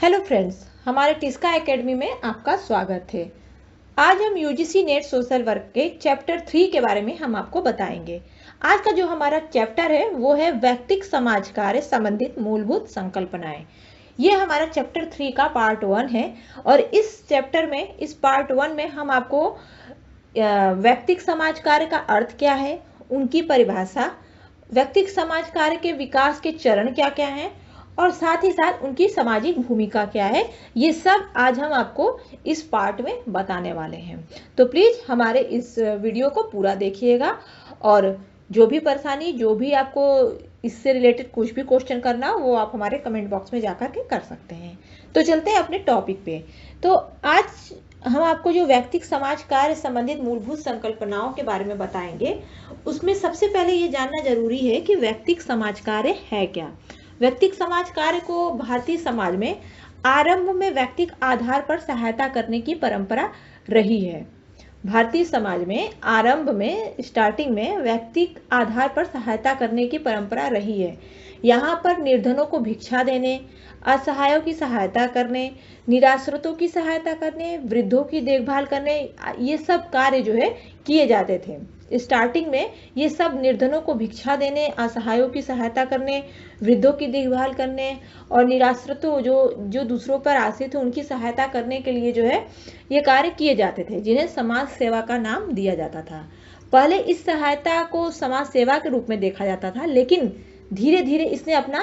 Hello friends, हमारे Tisca academy में आपका स्वागत है। आज हम यूजीसी नेट सोशल वर्क के चैप्टर 3 के बारे में हम आपको बताएंगे। आज का जो हमारा चैप्टर है वो है व्यक्तिक समाज कार्य संबंधित मूलभूत संकल्पनाएं। ये हमारा चैप्टर 3 का पार्ट 1 है और इस चैप्टर में इस पार्ट 1 में हम आपको व्यक्तिक समाज कार्य का अर्थ क्या है, उनकी परिभाषा, व्यक्तिक समाज कार्य के विकास के चरण क्या क्या हैं और साथ ही साथ उनकी सामाजिक भूमिका क्या है, ये सब आज हम आपको इस पार्ट में बताने वाले हैं। तो प्लीज हमारे इस वीडियो को पूरा देखिएगा और जो भी परेशानी, जो भी आपको इससे रिलेटेड कुछ भी क्वेश्चन करना हो वो आप हमारे कमेंट बॉक्स में जाकर के कर सकते हैं। तो चलते हैं अपने टॉपिक पे। तो आज हम आपको जो व्यक्तिक समाज कार्य संबंधित मूलभूत संकल्पनाओं के बारे में बताएंगे, उसमें सबसे पहले ये जानना जरूरी है कि व्यक्तिक समाज कार्य है क्या। व्यक्तिक समाज कार्य को भारतीय समाज में आरंभ में व्यक्तिक आधार पर सहायता करने की परंपरा रही है। भारतीय समाज में आरंभ में स्टार्टिंग में व्यक्तिक आधार पर सहायता करने की परंपरा रही है। यहाँ पर निर्धनों को भिक्षा देने, असहायों की सहायता करने, निराश्रितों की सहायता करने, वृद्धों की देखभाल करने, ये सब कार्य जो है किए जाते थे। स्टार्टिंग में ये सब निर्धनों को भिक्षा देने, असहायों की सहायता करने, वृद्धों की देखभाल करने और निराश्रितों जो दूसरों पर आश्रित थे उनकी सहायता करने के लिए जो है ये कार्य किए जाते थे, जिन्हें समाज सेवा का नाम दिया जाता था। पहले इस सहायता को समाज सेवा के रूप में देखा जाता था, लेकिन धीरे धीरे इसने अपना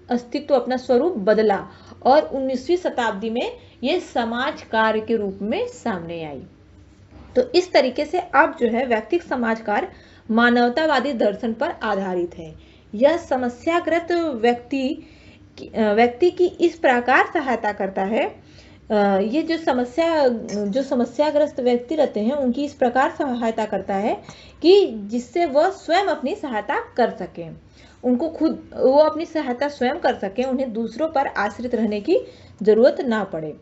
अस्तित्व, अपना स्वरूप बदला और 19वीं शताब्दी में ये समाज कार्य के रूप में सामने आई। तो इस तरीके से अब जो है व्यक्तिक समाज कार्य मानवतावादी दर्शन पर आधारित है। यह समस्याग्रस्त व्यक्ति की इस प्रकार सहायता करता है, ये जो समस्याग्रस्त व्यक्ति रहते हैं उनकी इस प्रकार सहायता करता है कि जिससे वह स्वयं अपनी सहायता कर सके, उनको खुद वो अपनी सहायता स्वयं कर सके, उन्हें दूसरों पर आश्रित रहने की जरूरत ना पड़े।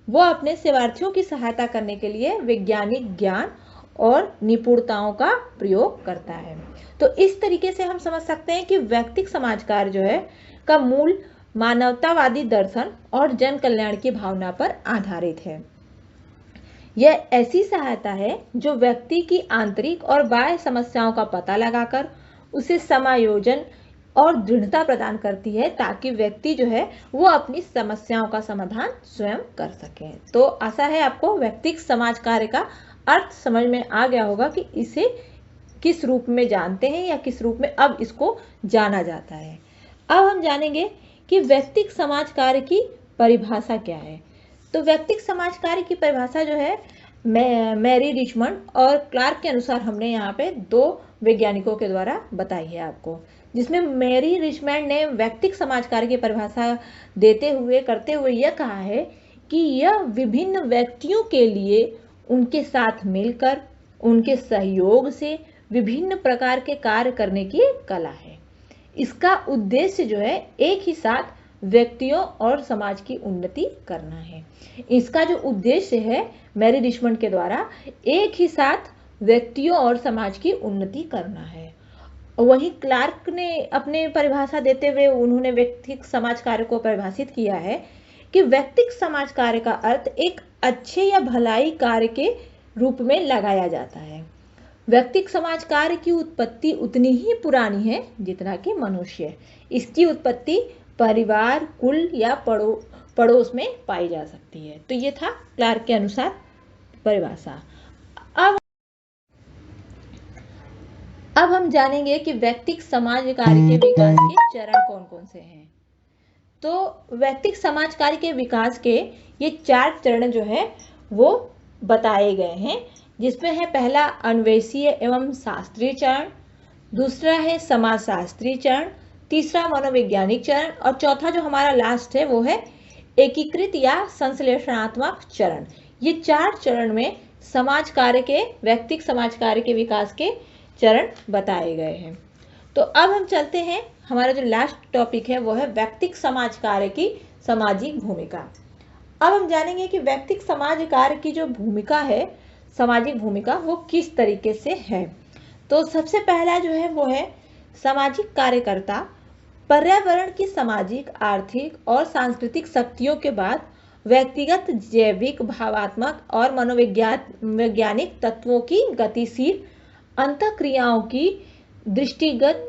वो अपने सेवार्थियों की सहायता करने के लिए वैज्ञानिक ज्ञान और निपुणताओं का प्रयोग करता है। तो इस तरीके से हम समझ सकते हैं कि व्यक्तिक समाज कार्य जो है का मूल मानवतावादी दर्शन और जन कल्याण की भावना पर आधारित है। यह ऐसी सहायता है जो व्यक्ति की आंतरिक और बाह्य समस्याओं का पता लगाकर उसे समायोजन और दृढ़ता प्रदान करती है, ताकि व्यक्ति जो है वो अपनी समस्याओं का समाधान स्वयं कर सके। तो आशा है आपको व्यक्तिक समाज कार्य का अर्थ समझ में आ गया होगा कि इसे किस रूप में जानते हैं या किस रूप में अब इसको जाना जाता है। अब हम जानेंगे कि व्यक्तिक समाज कार्य की परिभाषा क्या है। तो व्यक्तिक समाज कार्य की परिभाषा जो है मैरी रिचमंड और क्लार्क के अनुसार हमने यहाँ पे 2 वैज्ञानिकों के द्वारा बताई है आपको, जिसमें मैरी रिचमंड ने व्यक्तिक समाज कार्य की परिभाषा करते हुए यह कहा है कि यह विभिन्न व्यक्तियों के लिए उनके साथ मिलकर उनके सहयोग से विभिन्न प्रकार के कार्य करने की कला है। इसका उद्देश्य जो है एक ही साथ व्यक्तियों और समाज की उन्नति करना है। इसका जो उद्देश्य है मैरी रिचमंड के द्वारा एक ही साथ व्यक्तियों और समाज की उन्नति करना है। वहीं क्लार्क ने अपने परिभाषा देते हुए उन्होंने व्यक्तिक समाज कार्य को परिभाषित किया है कि व्यक्तिक समाज कार्य का अर्थ एक अच्छे या भलाई कार्य के रूप में लगाया जाता है। व्यक्तिक समाज कार्य की उत्पत्ति उतनी ही पुरानी है जितना कि मनुष्य। इसकी उत्पत्ति परिवार, कुल या पड़ोस में पाई जा सकती है। तो ये था क्लार्क के अनुसार परिभाषा। अब हम जानेंगे कि व्यक्तिक समाज कार्य के विकास के चरण कौन कौन से हैं। तो व्यक्तिक समाज कार्य के विकास के ये 4 चरण जो है वो बताए गए हैं, जिसमें है पहला अन्वेषीय एवं शास्त्रीय चरण, दूसरा है समाजशास्त्रीय चरण, तीसरा मनोवैज्ञानिक चरण और चौथा जो हमारा लास्ट है वो है एकीकृत या संश्लेषणात्मक चरण। ये 4 चरण में समाज कार्य के, व्यक्तिक समाज कार्य के विकास के चरण बताए गए हैं। तो अब हम चलते हैं, हमारा जो लास्ट टॉपिक है वो है व्यक्तिक समाज कार्य की सामाजिक भूमिका। अब हम जानेंगे कि व्यक्तिक समाज कार्य की जो भूमिका है, सामाजिक भूमिका, वो किस तरीके से है। तो सबसे पहला जो है वो है सामाजिक कार्यकर्ता पर्यावरण की सामाजिक, आर्थिक और सांस्कृतिक शक्तियों के बाद व्यक्तिगत, जैविक, भावात्मक और मनोवैज्ञानिक तत्वों की गतिशील अंतःक्रियाओं की दृष्टिगत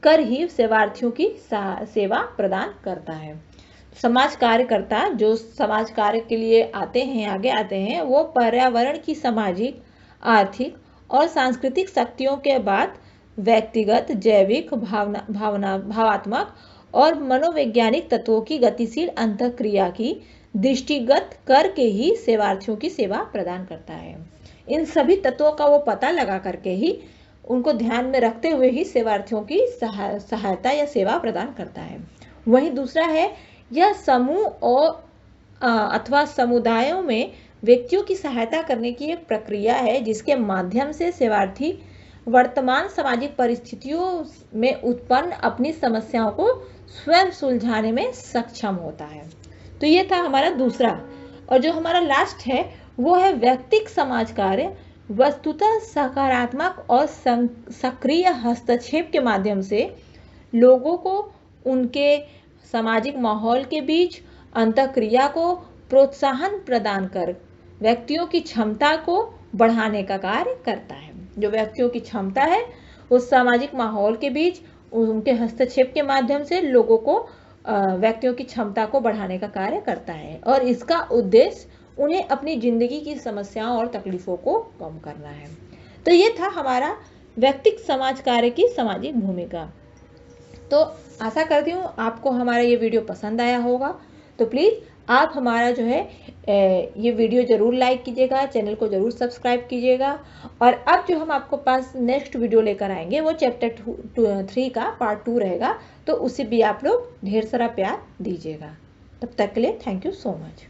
कर ही सेवार्थियों की सेवा प्रदान करता है। समाज कार्यकर्ता जो समाज कार्य के लिए आगे आते हैं, वो पर्यावरण की सामाजिक, आर्थिक और सांस्कृतिक शक्तियों के बाद व्यक्तिगत, जैविक, भावात्मक और मनोवैज्ञानिक तत्वों की गतिशील अंतःक्रिया की दृष्टिगत करके ही सेवार्थियों की सेवा प्रदान करता है। इन सभी तत्वों का वो पता लगा करके ही, उनको ध्यान में रखते हुए ही सेवार्थियों की सहायता या सेवा प्रदान करता है। वहीं दूसरा है, यह समूह और अथवा समुदायों में व्यक्तियों की सहायता करने की एक प्रक्रिया है, जिसके माध्यम से सेवार्थी वर्तमान सामाजिक परिस्थितियों में उत्पन्न अपनी समस्याओं को स्वयं सुलझाने में सक्षम होता है। तो ये था हमारा दूसरा। और जो हमारा लास्ट है वो है व्यक्तिक समाज कार्य। वस्तुतः सकारात्मक और सक्रिय हस्तक्षेप के माध्यम से लोगों को उनके सामाजिक माहौल के बीच अंतःक्रिया को प्रोत्साहन प्रदान कर व्यक्तियों की क्षमता को बढ़ाने का कार्य करता है। जो व्यक्तियों की क्षमता है उस सामाजिक माहौल के बीच उनके हस्तक्षेप के माध्यम से लोगों को व्यक्तियों की क्षमता को बढ़ाने का कार्य करता है, और इसका उद्देश्य उन्हें अपनी जिंदगी की समस्याओं और तकलीफों को कम करना है। तो ये था हमारा व्यक्तिक समाज कार्य की सामाजिक भूमिका। तो आशा करती हूँ आपको हमारा ये वीडियो पसंद आया होगा। तो प्लीज़ आप हमारा जो है ये वीडियो ज़रूर लाइक कीजिएगा, चैनल को ज़रूर सब्सक्राइब कीजिएगा। और अब जो हम आपको पास नेक्स्ट वीडियो लेकर आएंगे वो चैप्टर 3 का पार्ट 2 रहेगा, तो उसे भी आप लोग ढेर सारा प्यार दीजिएगा। तब तक के लिए थैंक यू सो मच।